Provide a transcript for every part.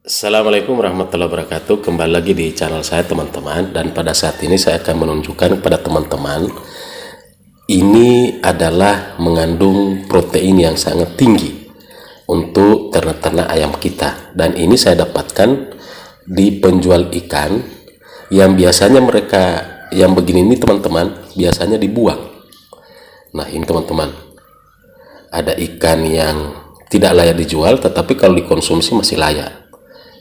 Assalamualaikum warahmatullahi wabarakatuh. Kembali lagi di channel saya teman-teman, dan pada saat ini saya akan menunjukkan kepada teman-teman ini adalah mengandung protein yang sangat tinggi untuk ternak-ternak ayam kita, dan ini saya dapatkan di penjual ikan yang biasanya mereka yang begini ini teman-teman biasanya dibuang. Nah ini teman-teman, ada ikan yang tidak layak dijual tetapi kalau dikonsumsi masih layak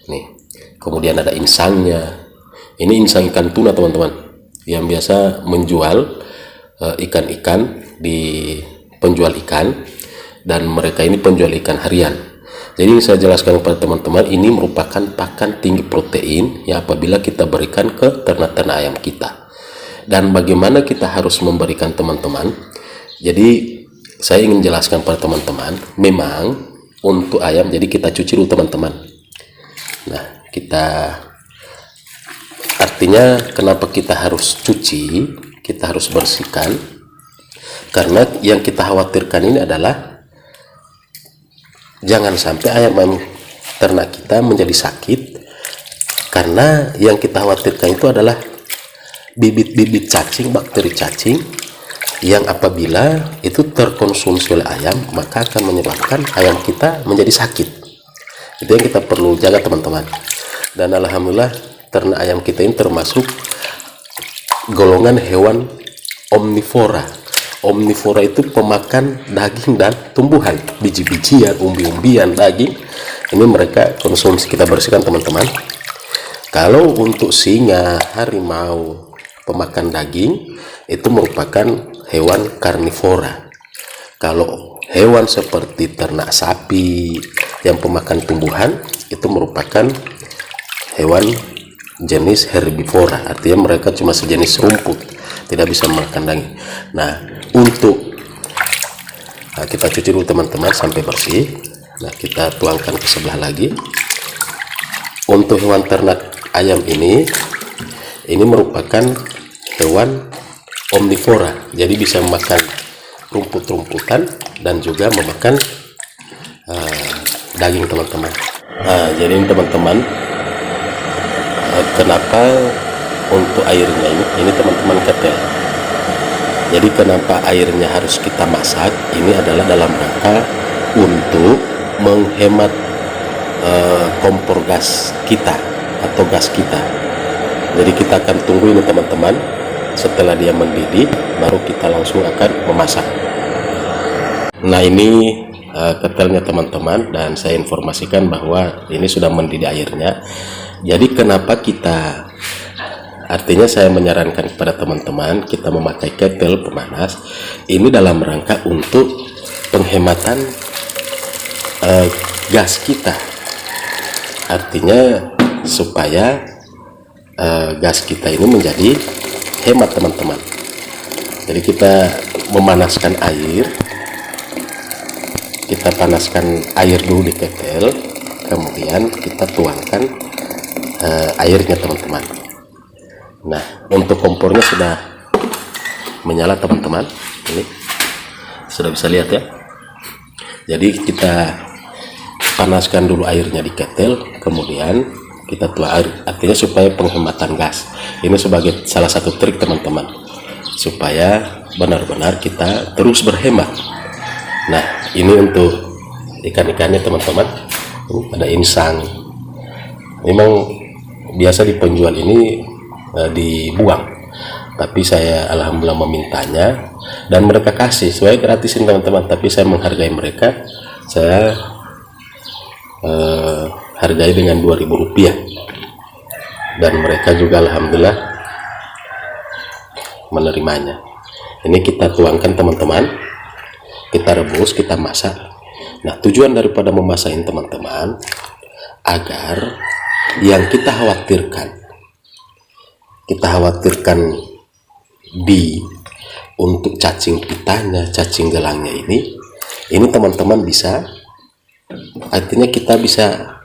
nih. Kemudian ada insangnya, ini insang ikan tuna teman-teman yang biasa menjual ikan-ikan di penjual ikan, dan mereka ini penjual ikan harian. Jadi saya jelaskan kepada teman-teman, ini merupakan pakan tinggi protein yang apabila kita berikan ke ternak-ternak ayam kita. Dan bagaimana kita harus memberikan teman-teman, jadi saya ingin jelaskan pada teman-teman, memang untuk ayam jadi kita cuci dulu teman-teman. Nah, kita artinya kenapa kita harus cuci, kita harus bersihkan, karena yang kita khawatirkan ini adalah jangan sampai ayam ternak kita menjadi sakit, karena yang kita khawatirkan itu adalah bibit-bibit cacing, bakteri cacing yang apabila itu terkonsumsi oleh ayam maka akan menyebabkan ayam kita menjadi sakit. Itu yang kita perlu jaga teman-teman. Dan alhamdulillah ternak ayam kita ini termasuk golongan hewan omnivora. Omnivora itu pemakan daging dan tumbuhan, biji-bijian, umbi-umbian, daging. Ini mereka konsumsi, kita bersihkan teman-teman. Kalau untuk singa, harimau, pemakan daging itu merupakan hewan karnivora. Kalau hewan seperti ternak sapi yang pemakan tumbuhan itu merupakan hewan jenis herbivora, artinya mereka cuma sejenis rumput, tidak bisa makan daging. Nah, kita cuci dulu teman-teman sampai bersih. Nah, kita tuangkan ke sebelah lagi. Untuk hewan ternak ayam ini merupakan hewan omnivora, jadi bisa memakan rumput-rumputan dan juga memakan daging teman-teman. Jadi ini teman-teman, kenapa untuk airnya ini teman-teman ketel. Jadi kenapa airnya harus kita masak, ini adalah dalam rangka untuk menghemat kompor gas kita atau gas kita. Jadi kita akan tunggu ini teman-teman, setelah dia mendidih baru kita langsung akan memasak. Nah ini ketelnya teman-teman, dan saya informasikan bahwa ini sudah mendidih airnya. Jadi kenapa kita, artinya saya menyarankan kepada teman-teman kita memakai ketel pemanas ini dalam rangka untuk penghematan gas kita, artinya supaya gas kita ini menjadi hemat teman-teman. Jadi kita memanaskan air, kita panaskan air dulu di ketel, kemudian kita tuangkan airnya teman-teman. Nah untuk kompornya sudah menyala teman-teman, ini sudah bisa lihat ya. Jadi kita panaskan dulu airnya di ketel, kemudian kita tuang air, artinya supaya penghematan gas. Ini sebagai salah satu trik teman-teman supaya benar-benar kita terus berhemat. Nah ini untuk ikan-ikannya teman-teman, ada insang. Memang biasa di penjual ini dibuang, tapi saya alhamdulillah memintanya dan mereka kasih sesuai gratisin teman-teman. Tapi saya menghargai mereka, saya hargai dengan Rp2.000, dan mereka juga alhamdulillah menerimanya. Ini kita tuangkan teman-teman, kita rebus, kita masak. Nah tujuan daripada memasak ini teman-teman agar yang kita khawatirkan untuk cacing pitanya, cacing gelangnya ini teman-teman bisa, artinya kita bisa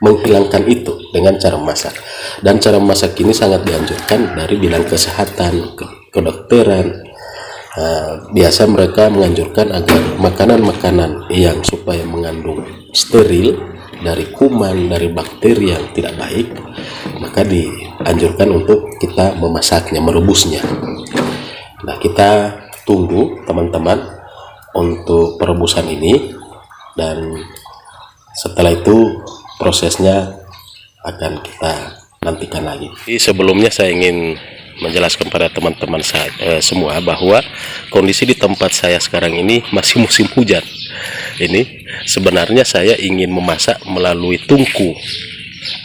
menghilangkan itu dengan cara masak. Dan cara masak ini sangat dianjurkan dari bidang kesehatan, kedokteran. Biasa mereka menganjurkan agar makanan-makanan yang supaya mengandung steril dari kuman, dari bakteri yang tidak baik, maka dianjurkan untuk kita memasaknya, merebusnya. Nah, kita tunggu teman-teman untuk perebusan ini, dan setelah itu prosesnya akan kita nantikan lagi. Sebelumnya saya ingin menjelaskan pada teman-teman saya semua bahwa kondisi di tempat saya sekarang ini masih musim hujan. Ini sebenarnya saya ingin memasak melalui tungku,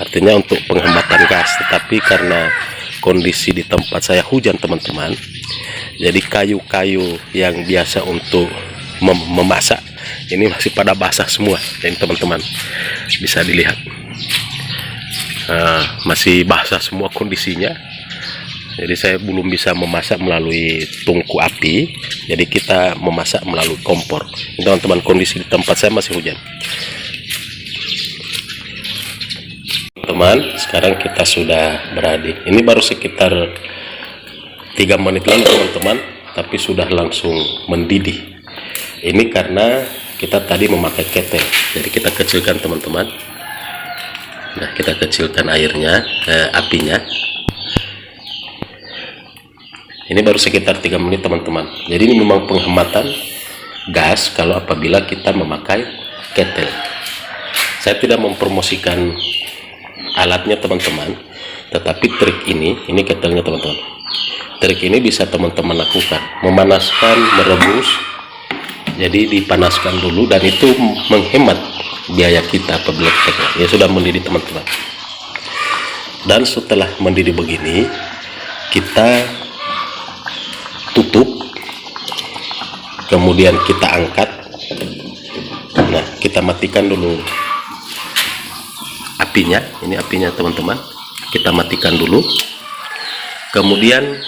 artinya untuk penghematan gas, tetapi karena kondisi di tempat saya hujan teman-teman, jadi kayu-kayu yang biasa untuk memasak ini masih pada basah semua. Jadi teman-teman bisa dilihat masih basah semua kondisinya. Jadi saya belum bisa memasak melalui tungku api, jadi kita memasak melalui kompor. Teman-teman, kondisi di tempat saya masih hujan. Teman, sekarang kita sudah berada. Ini baru sekitar 3 menit lalu teman-teman, tapi sudah langsung mendidih. Ini karena kita tadi memakai ketel, jadi kita kecilkan teman-teman. Nah, kita kecilkan airnya, apinya. Ini baru sekitar 3 menit teman-teman. Jadi ini memang penghematan gas kalau apabila kita memakai ketel. Saya tidak mempromosikan alatnya teman-teman, tetapi trik ini ketelnya teman-teman. Trik ini bisa teman-teman lakukan, memanaskan, merebus. Jadi dipanaskan dulu, dan itu menghemat biaya kita apabila ya sudah mendidih teman-teman. Dan setelah mendidih begini, kita tutup, kemudian kita angkat. Nah, kita matikan dulu apinya. Ini apinya teman-teman, kita matikan dulu, kemudian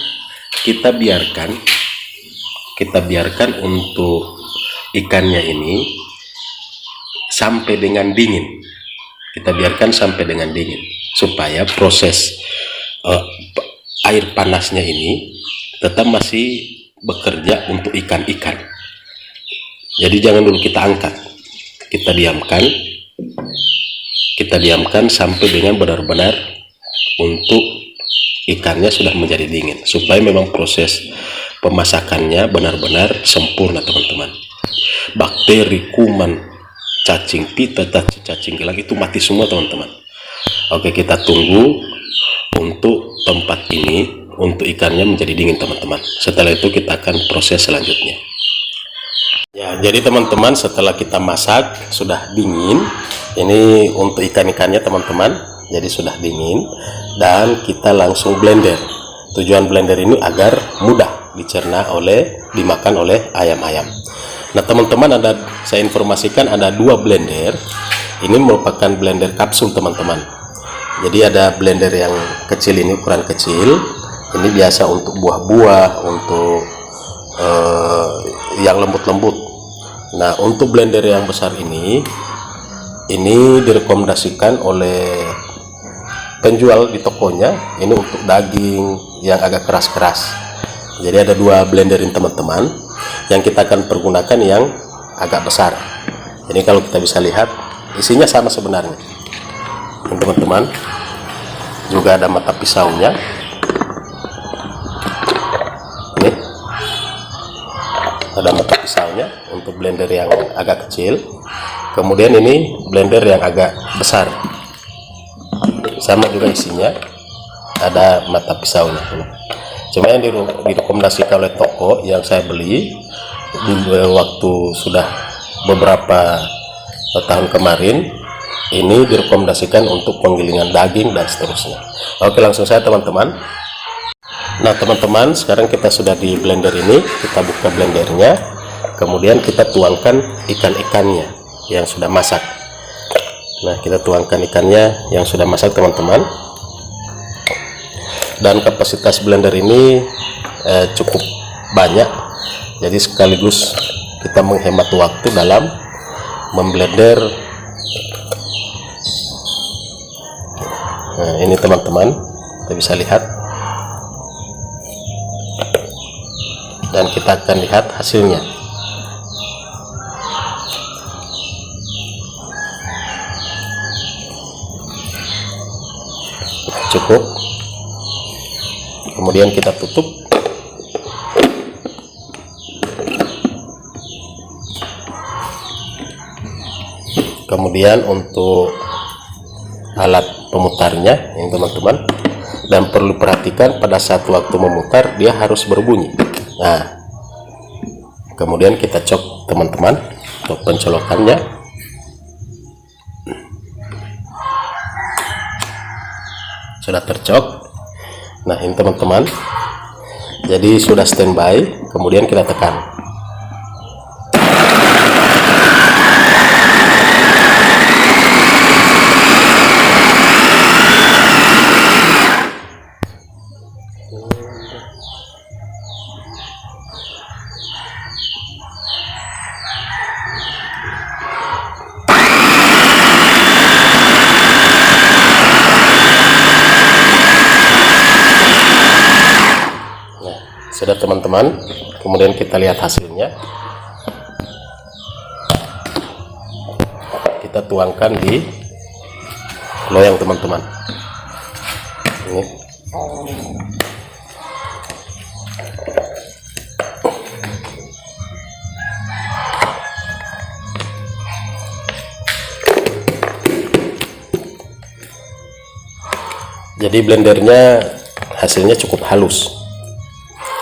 kita biarkan untuk ikannya ini sampai dengan dingin. Kita biarkan sampai dengan dingin supaya proses air panasnya ini tetap masih bekerja untuk ikan-ikan. Jadi jangan dulu kita angkat, kita diamkan sampai dengan benar-benar untuk ikannya sudah menjadi dingin, supaya memang proses pemasakannya benar-benar sempurna teman-teman. Bakteri, kuman, cacing pita, cacing gelang itu mati semua teman-teman. Oke, kita tunggu untuk tempat ini, untuk ikannya menjadi dingin teman-teman. Setelah itu kita akan proses selanjutnya. Ya, jadi teman-teman, setelah kita masak sudah dingin. Ini untuk ikan-ikannya teman-teman, jadi sudah dingin, dan kita langsung blender. Tujuan blender ini agar mudah dicerna dimakan oleh ayam-ayam. Nah teman-teman, saya informasikan ada 2 blender. Ini merupakan blender kapsul teman-teman. Jadi ada blender yang kecil, ini ukuran kecil. Ini biasa untuk buah-buah, untuk yang lembut-lembut. Nah, untuk blender yang besar ini direkomendasikan oleh penjual di tokonya. Ini untuk daging yang agak keras-keras. Jadi ada 2 blender ini teman-teman, yang kita akan pergunakan yang agak besar. Jadi kalau kita bisa lihat, isinya sama sebenarnya teman-teman. Juga ada mata pisaunya. Ini ada mata pisaunya untuk blender yang agak kecil. Kemudian ini blender yang agak besar, sama juga isinya, ada mata pisaunya. Cuma yang direkomendasikan oleh toko yang saya beli waktu sudah beberapa tahun kemarin, ini direkomendasikan untuk penggilingan daging dan seterusnya. Oke, langsung saya teman-teman. Nah teman-teman, sekarang kita sudah di blender ini, kita buka blendernya, kemudian kita tuangkan ikan-ikannya yang sudah masak. Nah, kita tuangkan ikannya yang sudah masak teman-teman. Dan kapasitas blender ini cukup banyak, jadi sekaligus kita menghemat waktu dalam memblender. Nah, ini teman-teman, kita bisa lihat, dan kita akan lihat hasilnya. cukup. Kemudian kita tutup. Kemudian untuk alat pemutarnya ini teman-teman, dan perlu perhatikan pada saat waktu memutar dia harus berbunyi. Nah, kemudian kita cok teman-teman untuk pencolokannya. Sudah tercok. Nah, ini teman-teman, jadi sudah standby. Kemudian kita tekan. Sudah teman-teman, kemudian kita lihat hasilnya. Kita tuangkan di loyang teman-teman. Ini. Jadi blendernya hasilnya cukup halus.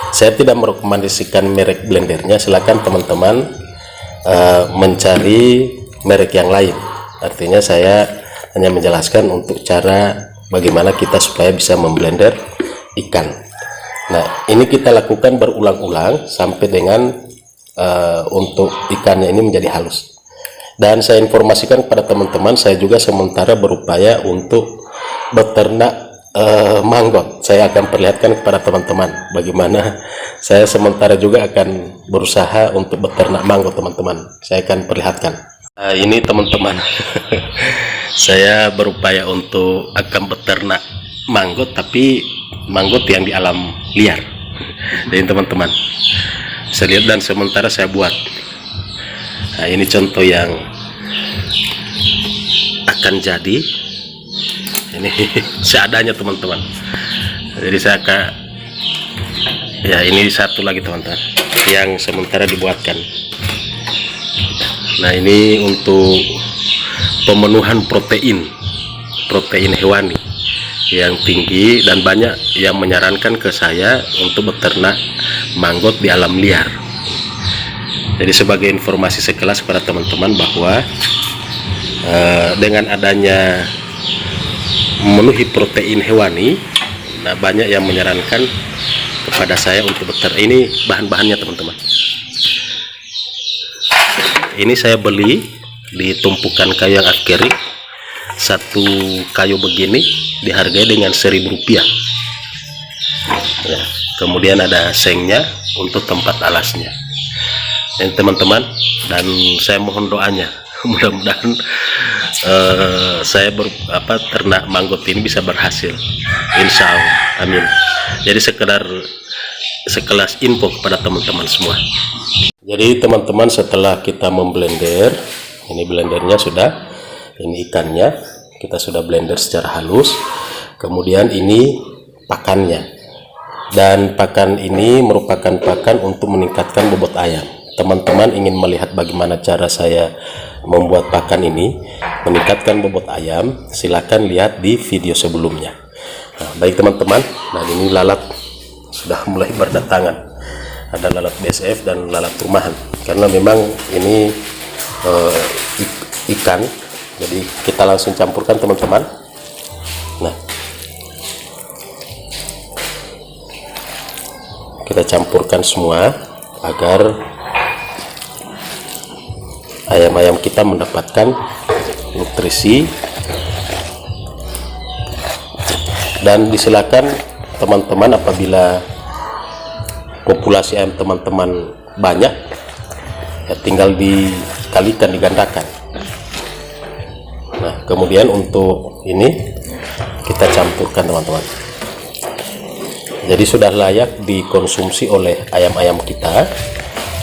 Saya tidak merekomendasikan merek blendernya, silakan teman-teman mencari merek yang lain. Artinya saya hanya menjelaskan untuk cara bagaimana kita supaya bisa memblender ikan. Nah, ini kita lakukan berulang-ulang sampai dengan untuk ikannya ini menjadi halus. Dan saya informasikan kepada teman-teman, saya juga sementara berupaya untuk beternak manggot. Saya akan perlihatkan kepada teman-teman bagaimana saya sementara juga akan berusaha untuk beternak manggot teman-teman. Saya akan perlihatkan. Ini teman-teman, saya berupaya untuk akan beternak manggot, tapi manggot yang di alam liar. Jadi teman-teman, saya lihat dan sementara saya buat. Nah, ini contoh yang akan jadi. Ini seadanya teman-teman. Jadi saya ya ini satu lagi teman-teman yang sementara dibuatkan. Nah, ini untuk pemenuhan protein hewani yang tinggi, dan banyak yang menyarankan ke saya untuk beternak manggot di alam liar. Jadi sebagai informasi sekelas kepada teman-teman bahwa dengan adanya memenuhi protein hewani, nah banyak yang menyarankan kepada saya untuk beternak. Ini bahan-bahannya teman-teman. Ini saya beli di tumpukan kayu yang akrilik. Satu kayu begini dihargai dengan Rp1.000 ya. Kemudian ada sengnya untuk tempat alasnya. Ini teman-teman, dan saya mohon doanya mudah-mudahan saya ternak manggot ini bisa berhasil, insya Allah, amin. Jadi sekelas info kepada teman-teman semua. Jadi teman-teman, setelah kita memblender, ini blendernya sudah, ini ikannya kita sudah blender secara halus. Kemudian ini pakannya, dan pakan ini merupakan pakan untuk meningkatkan bobot ayam. Teman-teman ingin melihat bagaimana cara saya membuat pakan ini meningkatkan bobot ayam, silakan lihat di video sebelumnya. Nah, baik teman-teman, nah ini lalat sudah mulai berdatangan. Ada lalat BSF dan lalat rumahan, karena memang ini ikan. Jadi kita langsung campurkan teman-teman. Nah, kita campurkan semua agar ayam-ayam kita mendapatkan nutrisi. Dan disilakan teman-teman, apabila populasi ayam teman-teman banyak, ya tinggal dikalikan, digandakan. Nah, kemudian untuk ini kita campurkan teman-teman. Jadi sudah layak dikonsumsi oleh ayam-ayam kita,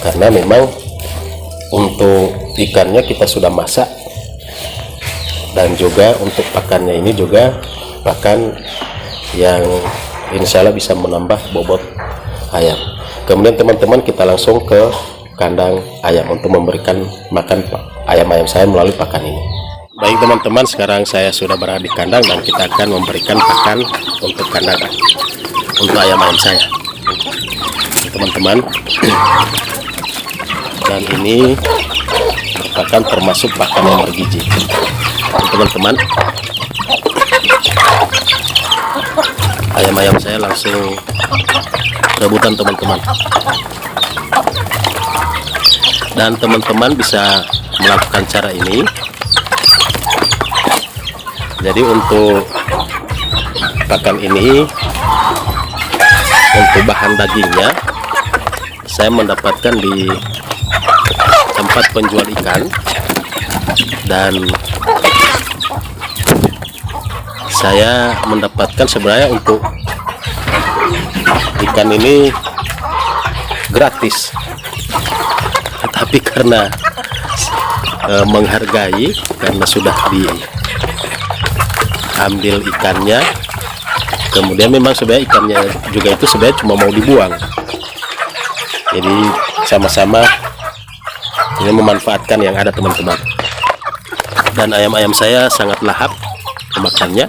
karena memang untuk ikannya kita sudah masak, dan juga untuk pakannya ini juga pakan yang insya Allah bisa menambah bobot ayam. Kemudian teman-teman, kita langsung ke kandang ayam untuk memberikan makan ayam-ayam saya melalui pakan ini. Baik teman-teman, sekarang saya sudah berada di kandang dan kita akan memberikan pakan untuk kandang untuk ayam-ayam saya, teman-teman. Dan ini merupakan termasuk pakan yang bergizi, teman-teman. Ayam-ayam saya langsung rebutan, teman-teman. Dan teman-teman bisa melakukan cara ini. Jadi untuk pakan ini, untuk bahan dagingnya saya mendapatkan di tempat penjual ikan, dan saya mendapatkan sebenarnya untuk ikan ini gratis, tetapi karena menghargai, karena sudah diambil ikannya, kemudian memang sebenarnya ikannya juga itu sebenarnya cuma mau dibuang. Jadi sama-sama ini memanfaatkan yang ada, teman-teman. Dan ayam-ayam saya sangat lahap memakannya.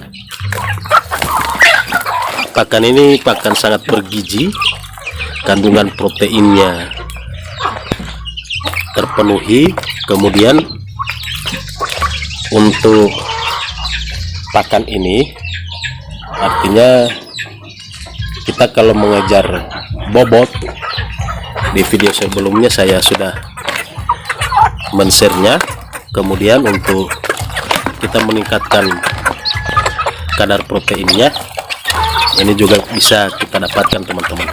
Pakan ini pakan sangat bergizi, kandungan proteinnya terpenuhi. Kemudian untuk pakan ini artinya kita kalau mengejar bobot, di video sebelumnya saya sudah men-share-nya. Kemudian untuk kita meningkatkan kadar proteinnya, ini juga bisa kita dapatkan, teman-teman.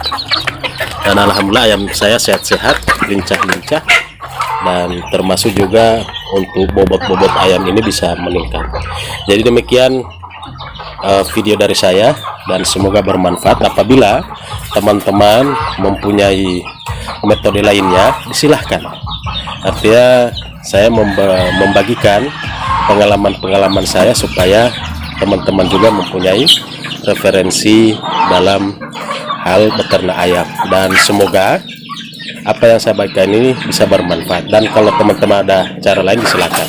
Dan alhamdulillah ayam saya sehat-sehat, lincah-lincah, dan termasuk juga untuk bobot-bobot ayam ini bisa meningkat. Jadi demikian video dari saya, dan semoga bermanfaat. Apabila teman-teman mempunyai metode lainnya, silahkan. Artinya saya membagikan pengalaman-pengalaman saya supaya teman-teman juga mempunyai referensi dalam hal beternak ayam, dan semoga apa yang saya bagikan ini bisa bermanfaat. Dan kalau teman-teman ada cara lain, silakan.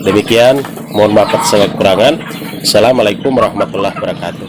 Demikian, mohon maaf atas segala kekurangan. Assalamualaikum warahmatullahi wabarakatuh.